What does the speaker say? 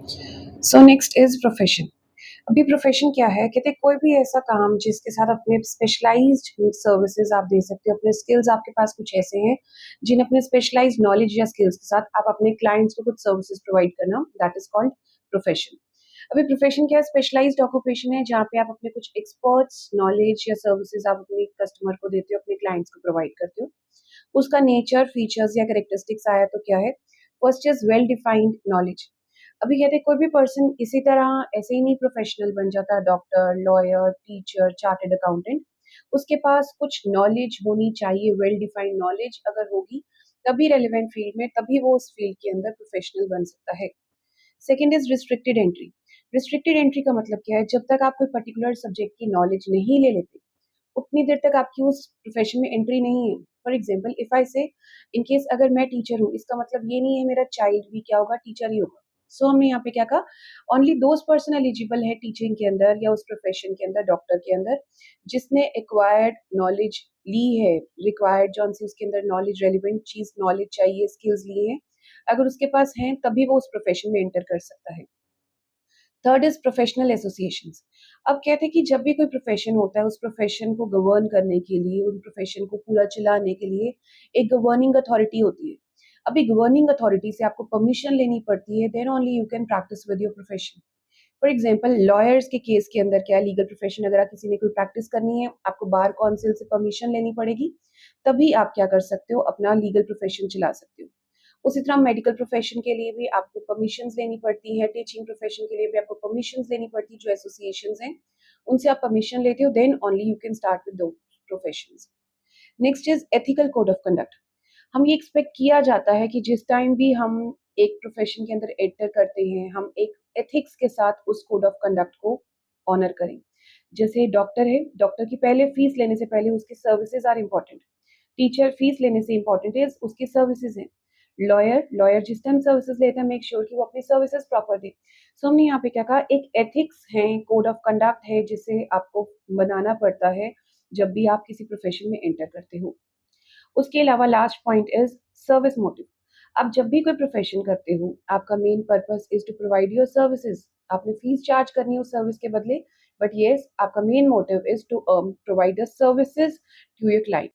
So next is profession. अभी profession क्या है, कहते हैं कोई भी ऐसा काम जिसके साथ अपने स्पेशलाइज्ड सर्विसेज आप दे सकते हो, अपने स्किल्स आपके पास कुछ ऐसे हैं जिन अपने स्पेशलाइज्ड नॉलेज या स्किल्स के साथ आप अपने क्लाइंट्स को कुछ सर्विसेज प्रोवाइड करना, दैट इज कॉल्ड प्रोफेशन। अभी प्रोफेशन क्या है, स्पेशलाइज्ड ऑक्यूपेशन है जहाँ पे आप अपने कुछ एक्सपर्ट्स नॉलेज या सर्विसेज आप अपने कस्टमर को देते हो, अपने क्लाइंट्स को प्रोवाइड करते हो। उसका नेचर, फीचर्स या कैरेक्टरिस्टिक्स आया तो क्या है, first is well defined knowledge. अभी कहते हैं कोई भी पर्सन इसी तरह ऐसे ही नहीं प्रोफेशनल बन जाता, doctor, lawyer, teacher, chartered accountant. उसके पास कुछ नॉलेज होनी चाहिए, वेल डिफाइंड नॉलेज अगर होगी तभी रेलिवेंट फील्ड में, तभी वो उस फील्ड के अंदर प्रोफेशनल बन सकता है। Second is restricted entry. Restricted entry का मतलब क्या है, जब तक आप कोई पर्टिकुलर सब्जेक्ट की नॉलेज नहीं ले लेते उतनी देर तक आपकी उस प्रोफेशन में एंट्री नहीं है। फॉर एग्जाम्पल इफ आई से, इन केस अगर मैं टीचर हूँ, इसका मतलब ये नहीं है मेरा चाइल्ड भी क्या होगा, टीचर ही होगा। सो हमने यहाँ पे क्या कहा, ओनली दोज पर्सन एलिजिबल है टीचिंग के अंदर या उस प्रोफेशन के अंदर, डॉक्टर के अंदर, जिसने एक्वायर्ड नॉलेज ली है, रिक्वायर्ड जॉन सी उसके अंदर नॉलेज, रेलिवेंट चीज नॉलेज चाहिए, स्किल्स लिए हैं, अगर उसके पास हैं तभी वो उस प्रोफेशन में एंटर कर सकता है। Third is professional associations. अब कहते हैं कि जब भी कोई प्रोफेशन होता है, उस प्रोफेशन को गवर्न करने के लिए, उन प्रोफेशन को पूरा चलाने के लिए एक गवर्निंग अथॉरिटी होती है। अभी गवर्निंग अथॉरिटी से आपको परमिशन लेनी पड़ती है, then only you can practise with your profession. For example lawyers के केस के अंदर क्या है, लीगल प्रोफेशन अगर आप किसी ने कोई प्रैक्टिस करनी है, आपको बार काउंसिल से परमिशन लेनी पड़ेगी, तभी आप क्या कर सकते हो, अपना लीगल प्रोफेशन चला सकते हो। उसी तरह मेडिकल प्रोफेशन के लिए भी आपको परमिशंस लेनी पड़ती है, टीचिंग प्रोफेशन के लिए भी आपको परमिशंस लेनी पड़ती है, जो एसोसिएशंस हैं उनसे आप परमिशन लेते हो, then only you can start with दो professions. Next is ethical code of conduct. हम ये एक्सपेक्ट किया जाता है कि जिस टाइम भी हम एक प्रोफेशन के अंदर एंटर करते हैं, हम एक एथिक्स के साथ उस कोड ऑफ कंडक्ट को ऑनर करें। जैसे डॉक्टर है, डॉक्टर की पहले फीस लेने से पहले उसकी services are important. Teacher fees लेने से इम्पोर्टेंट है उसकी सर्विसेज हैं। लॉयर, लॉयर जिस टाइम सर्विसेज लेता है, मेक श्योर कि वो अपनी सर्विसेज प्रॉपर दे। सो हमने यहाँ पे क्या कहा, एक एथिक्स है, कोड ऑफ कंडक्ट है जिसे आपको बनाना पड़ता है जब भी आप किसी प्रोफेशन में एंटर करते हो। उसके अलावा last point is service motive. आप जब भी कोई प्रोफेशन करते हो, आपका main purpose is to provide your services. आपने फीस चार्ज करनी है उस सर्विस के बदले, बट येस आपका main motive is to provide the services to your client.